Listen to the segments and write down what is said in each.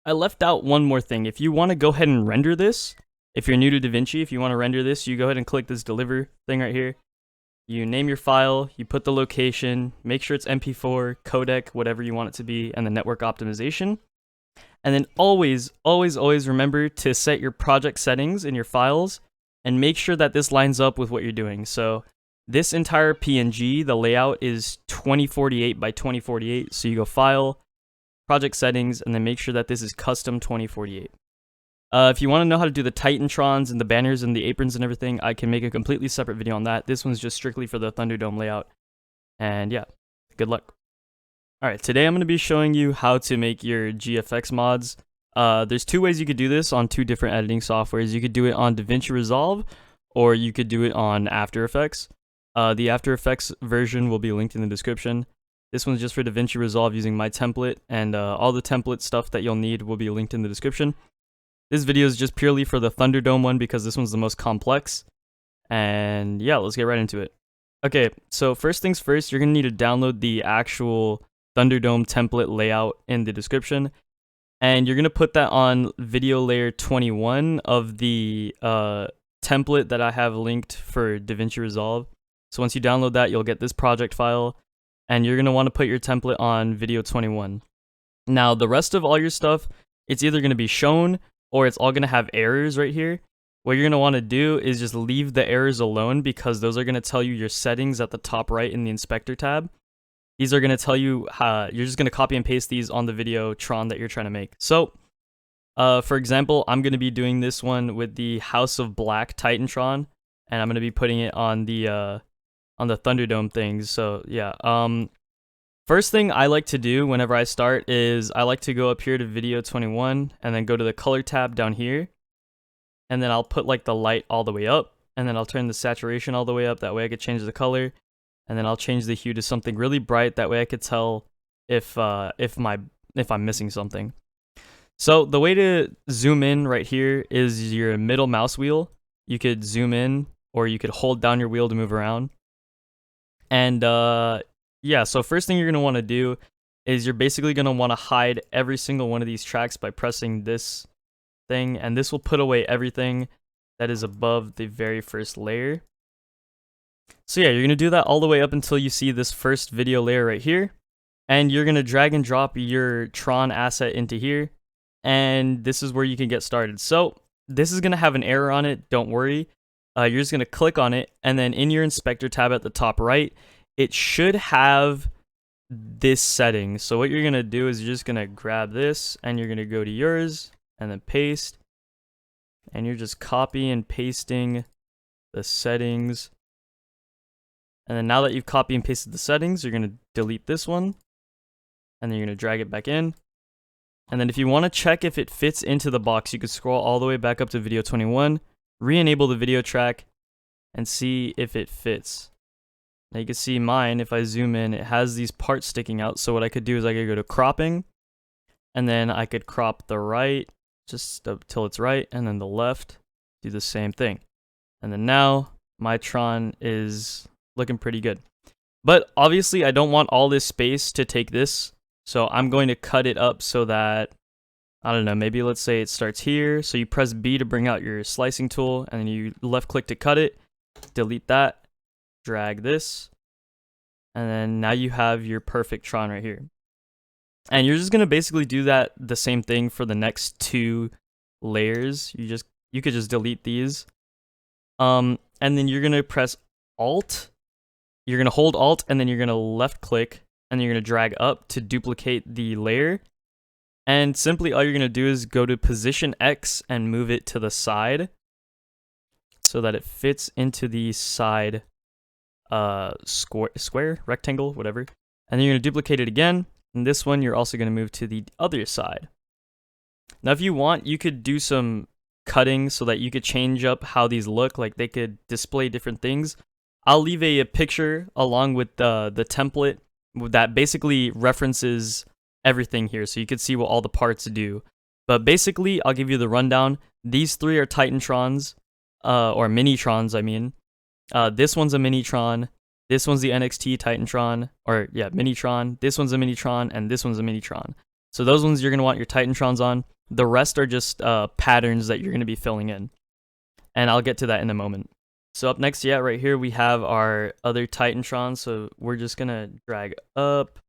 I left out one more thing. If you want to go ahead and render this, if you're new to Davinci, if you want to render this, you go ahead and click this deliver thing right here. You name your file, you put the location, make sure it's MP4, codec, whatever you want it to be, and the network optimization. And then always remember to set your project settings in your files and make sure that this lines up with what you're doing. So this entire PNG, the layout is 2048 by 2048. So you go File, Project Settings, and then make sure that this is custom 2048. If you want to know how to do the Titantrons and the banners and the aprons and everything, I can make a completely separate video on that. This one's just strictly for the Thunderdome layout. And yeah, good luck. Alright, today I'm going to be showing you how to make your GFX mods. There's two ways you could do this on two different editing softwares. You could do it on Davinci Resolve, or you could do it on After Effects. The After Effects version will be linked in the description. This one's just for Davinci Resolve using my template, and all the template stuff that you'll need will be linked in the description. This video is just purely for the Thunderdome one because this one's the most complex. And yeah, let's get right into it. Okay, so first things first, you're going to need to download the actual Thunderdome template layout in the description. And you're going to put that on video layer 21 of the template that I have linked for Davinci Resolve. So once you download that, you'll get this project file. And you're going to want to put your template on video 21. Now, the rest of all your stuff, it's either going to be shown or it's all going to have errors right here. What you're going to want to do is just leave the errors alone because those are going to tell you your settings at the top right in the inspector tab. These are going to tell you how you're just going to copy and paste these on the video Tron that you're trying to make. So, for example, I'm going to be doing this one with the House of Black Titantron, and I'm going to be putting it on the Thunderdome things. So yeah, first thing I like to do whenever I start is I like to go up here to video 21 and then go to the color tab down here, and then I'll put like the light all the way up, and then I'll turn the saturation all the way up. That way I could change the color, and then I'll change the hue to something really bright. That way I could tell if I'm missing something. So the way to zoom in right here is your middle mouse wheel. You could zoom in, or you could hold down your wheel to move around. And yeah, so first thing you're going to want to do is you're basically going to want to hide every single one of these tracks by pressing this thing, and this will put away everything that is above the very first layer. So yeah, you're going to do that all the way up until you see this first video layer right here, and you're going to drag and drop your Tron asset into here, and this is where you can get started. So this is going to have an error on it, don't worry. You're just going to click on it, and then in your inspector tab at the top right, it should have this setting. So what you're going to do is you're just going to grab this, and you're going to go to yours, and then paste, and you're just copy and pasting the settings. And then now that you've copy and pasted the settings, you're going to delete this one, and then you're going to drag it back in. And then if you want to check if it fits into the box, you could scroll all the way back up to video 21, re-enable the video track, and see if it fits. Now you can see mine, if I zoom in, it has these parts sticking out. So what I could do is I could go to cropping, and then I could crop the right just up till it's right, and then the left, do the same thing. And then now my Tron is looking pretty good. But obviously I don't want all this space to take this, so I'm going to cut it up so that, I don't know, maybe let's say it starts here. So you press B to bring out your slicing tool, and then you left click to cut it, delete that, drag this, and then now you have your perfect Tron right here. And you're just going to basically do that the same thing for the next two layers. You could just delete these. And then you're going to press Alt. You're going to hold Alt, and then you're going to left click, and then you're going to drag up to duplicate the layer. And simply all you're going to do is go to position X and move it to the side so that it fits into the side square, rectangle, whatever. And then you're going to duplicate it again. And this one you're also going to move to the other side. Now if you want, you could do some cutting so that you could change up how these look, like they could display different things. I'll leave a picture along with the template that basically references everything here, so you can see what all the parts do. But basically, I'll give you the rundown. These three are Titantrons, or Minitrons, I mean. This one's a Minitron, this one's the NXT Titantron, or yeah, Minitron, this one's a Minitron, and this one's a Minitron. So those ones you're going to want your Titantrons on. The rest are just patterns that you're going to be filling in. And I'll get to that in a moment. So up next, yeah, right here we have our other Titantron. So we're just going to drag up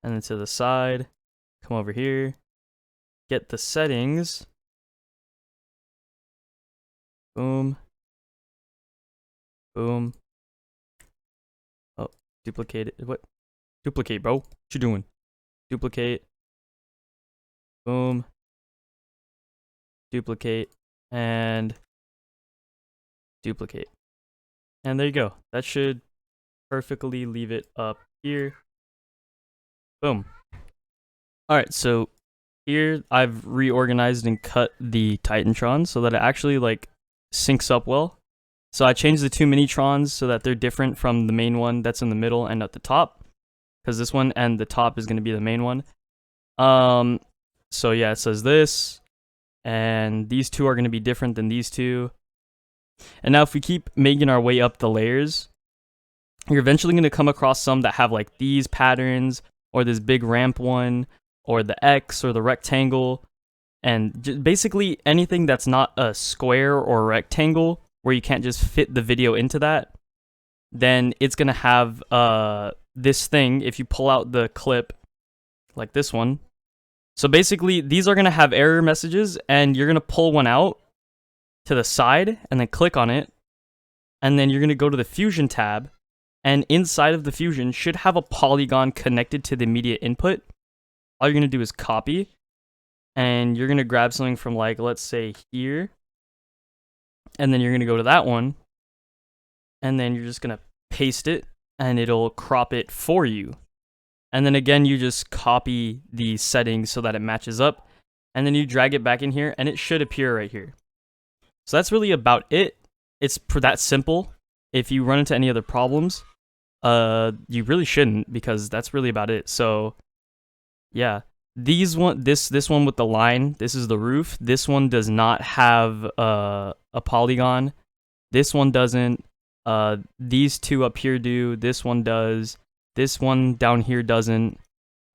and then to the side. Come over here. Get the settings. Boom. Boom. Oh, duplicate it. What? Duplicate, bro. What you doing? Duplicate. Boom. Duplicate. And duplicate. And there you go. That should perfectly leave it up here. Boom. Alright, so here I've reorganized and cut the Titantron so that it actually like syncs up well. So I changed the two mini-trons so that they're different from the main one that's in the middle and at the top, because this one and the top is going to be the main one. So yeah, it says this, and these two are going to be different than these two. And now if we keep making our way up the layers, you're eventually going to come across some that have like these patterns, or this big ramp one, or the X, or the rectangle, and basically anything that's not a square or rectangle, where you can't just fit the video into that, then it's going to have this thing if you pull out the clip, like this one. So basically, these are going to have error messages, and you're going to pull one out to the side, and then click on it, and then you're going to go to the Fusion tab, and inside of the Fusion should have a polygon connected to the immediate input. All you're going to do is copy, and you're going to grab something from, like, let's say here, and then you're going to go to that one, and then you're just going to paste it, and it'll crop it for you. And then again, you just copy the settings so that it matches up, and then you drag it back in here, and it should appear right here. So that's really about it. It's that simple. If you run into any other problems, you really shouldn't, because that's really about it. So yeah, this one with the line, this is the roof. This one does not have a polygon. This one doesn't. These two up here do. This one does. This one down here doesn't.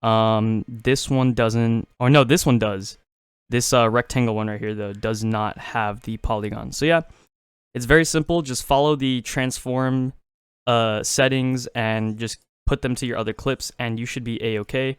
This one doesn't. Or no, this one does. This rectangle one right here, though, does not have the polygon. So yeah, it's very simple. Just follow the transform settings and just put them to your other clips, and you should be a-okay.